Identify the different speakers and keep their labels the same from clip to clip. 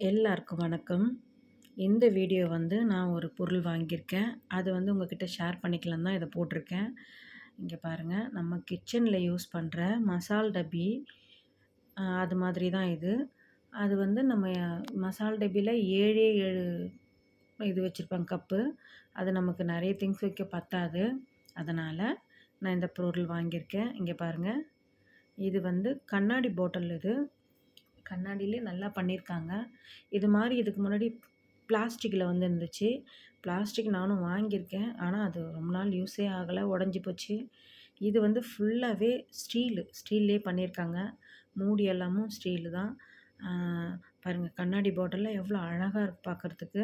Speaker 1: எல்லாருக்கும் வணக்கம். இந்த வீடியோ வந்து நான் ஒரு பொருள் வாங்கியிருக்கேன். அது வந்து உங்ககிட்ட ஷேர் பண்ணிக்கலான்னு தான் இத போட்டிருக்கேன். இங்க பாருங்க, நம்ம கிச்சன்ல யூஸ் பண்ற மசால் டப்பி அது மாதிரி தான் இது. அது வந்து நம்ம மசால் டப்பில 7ஏ 7 இது வச்சிருப்பாங்க கப்பு. அது நமக்கு நெறைய திங்ஸ் வைக்க பத்தாது. அதனால நான் இந்த பொருள் வாங்கியிருக்கேன். இங்க பாருங்க, இது வந்து கண்ணாடி பாட்டில் இது. கண்ணாடிலே நல்லா பண்ணியிருக்காங்க. இது மாரி இதுக்கு முன்னாடி பிளாஸ்டிக்கில வந்து இருந்துச்சு. பிளாஸ்டிக் நானும் வாங்கியிருக்கேன். ஆனா, அது ரொம்ப நாள் யூஸே ஆகல. உடைஞ்சு போச்சு. இது வந்து ஃபுல்லாவே ஸ்டீல்லே பண்ணியிருக்காங்க. மூடி எல்லாமும் ஸ்டீலு தான். ஆ பாருங்க, கண்ணாடி பாட்டில்ல எவ்வளோ அழகா இருக்கு பார்க்கறதுக்கு.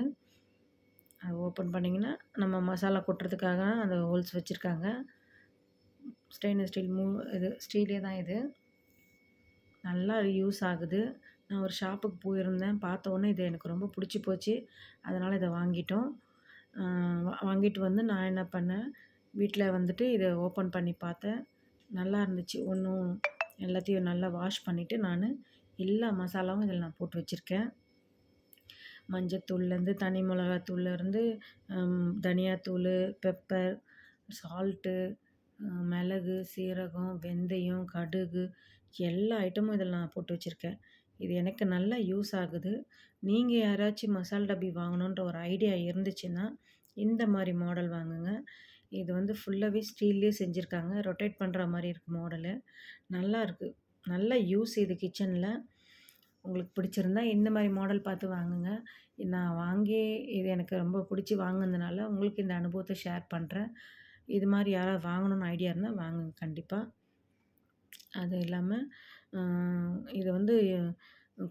Speaker 1: அது ஓப்பன் பண்ணிங்கன்னா, நம்ம மசாலா கொட்டுறதுக்காக அந்த ஹோல்ஸ் வச்சிருக்காங்க. ஸ்டெயின்லெஸ் ஸ்டீல் இது ஸ்டீலே தான் இது. நல்லா யூஸ் ஆகுது. நான் ஒரு ஷாப்புக்கு போயிருந்தேன். பார்த்த உடனே இது எனக்கு ரொம்ப புடிச்சு போச்சு. அதனால இத வாங்கிட்டோம். வாங்கிட்டு வந்து நான் என்ன பண்ணேன், வீட்ல வந்துட்டு இத ஓப்பன் பண்ணி பார்த்தேன். நல்லா இருந்துச்சு. எல்லாத்தையும் நல்லா வாஷ் பண்ணிட்டு நானு எல்லா மசாலாவும் இதில நான் போட்டு வச்சிருக்கேன். மஞ்சத்தூள்லேருந்து, தனி மிளகாத்தூள்லேருந்து, தனியாத்தூளு, பெப்பர், சால்ட்டு, மிளகு, சீரகம், வெந்தயம், கடுகு எல்லா ஐட்டமும் இதில நான் போட்டு வச்சுருக்கேன். இது எனக்கு நல்லா யூஸ் ஆகுது. நீங்க யாராச்சும் மசால் டப்பி வாங்கணுன்ற ஒரு ஐடியா இருந்துச்சுன்னா, இந்த மாரி மாடல் வாங்குங்க. இது வந்து ஃபுல்லாவே ஸ்டீல்லேயே செஞ்சிருக்காங்க. ரொட்டேட் பண்ற மாரி இருக்கு மாடலு. நல்லாருக்கு. நல்ல யூஸ் இது கிச்சன்ல. உங்களுக்கு பிடிச்சிருந்தா இந்த மாரி மாடல் பார்த்து வாங்குங்க. நான் வாங்கி இது எனக்கு ரொம்ப பிடிச்சு வாங்குனதுனால, உங்களுக்கு இந்த அனுபவத்த ஷேர் பண்றேன். இது மாரி யாராவது வாங்கணும்னு ஐடியா இருந்தா வாங்குங்க கண்டிப்பா. அது இல்லாம, அ இத வந்து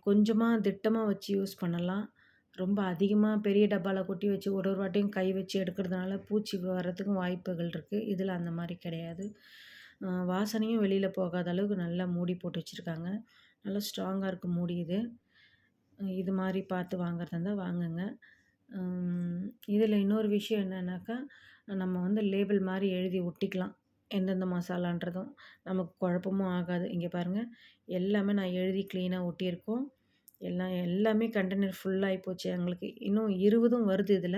Speaker 1: கொஞ்சமா திட்டமா வச்சு யூஸ் பண்ணலாம். ரொம்ப அதிகமா பெரிய டப்பால கொட்டி வச்சு ஒரு ஒரு வாட்டியும் கை வச்சு எடுக்கிறதுனால பூச்சி வர்றதுக்கும் வாய்ப்புகள் இருக்கு. இதில அந்த மாரி கிடையாது. வாசனையும் வெளியில போகாத அளவுக்கு நல்லா மூடி போட்டு வச்சிருக்காங்க. நல்லா ஸ்ட்ராங்கா இருக்கு மூடி இது. இது மாரி பார்த்து வாங்குறதா இருந்தா வாங்குங்க. இதில இன்னொரு விஷயம் என்னன்னாக்கா, நம்ம வந்து லேபிள் மாரி எழுதி ஒட்டிக்கலாம். எந்தெந்த மசாலான்றதும். நமக்கு குழப்பமும் ஆகாது. இங்க பாருங்க, எல்லாமே நான் எழுதி கிளீனா ஒட்டியிருக்கோம். எல்லாமே கண்டெய்னர் ஃபுல் ஆயிப்போச்சு எங்களுக்கு. இன்னும் 20ம் வருது இதில.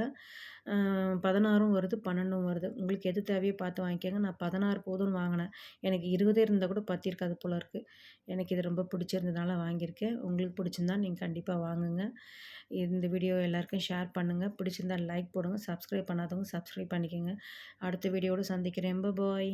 Speaker 1: 16ம் வருது, 12ம் வருது. உங்களுக்கு எது தேவையோ பார்த்து வாங்கிக்கோங்க. நான் 16 போதும்னு வாங்கினேன். எனக்கு 20 இருந்தா கூட பத்தியிருக்காது போல இருக்கு. எனக்கு இது ரொம்ப பிடிச்சிருந்ததுனால வாங்கியிருக்கேன். உங்களுக்கு பிடிச்சிருந்தா நீங்க கண்டிப்பா வாங்குங்க. இந்த வீடியோ எல்லாருக்கும் ஷேர் பண்ணுங்க. பிடிச்சிருந்தா லைக் போடுங்க. சப்ஸ்கிரைப் பண்ணாதவங்க சப்ஸ்கிரைப் பண்ணிக்கங்க. அடுத்த வீடியோவோட சந்திக்கிறேன். பாய்.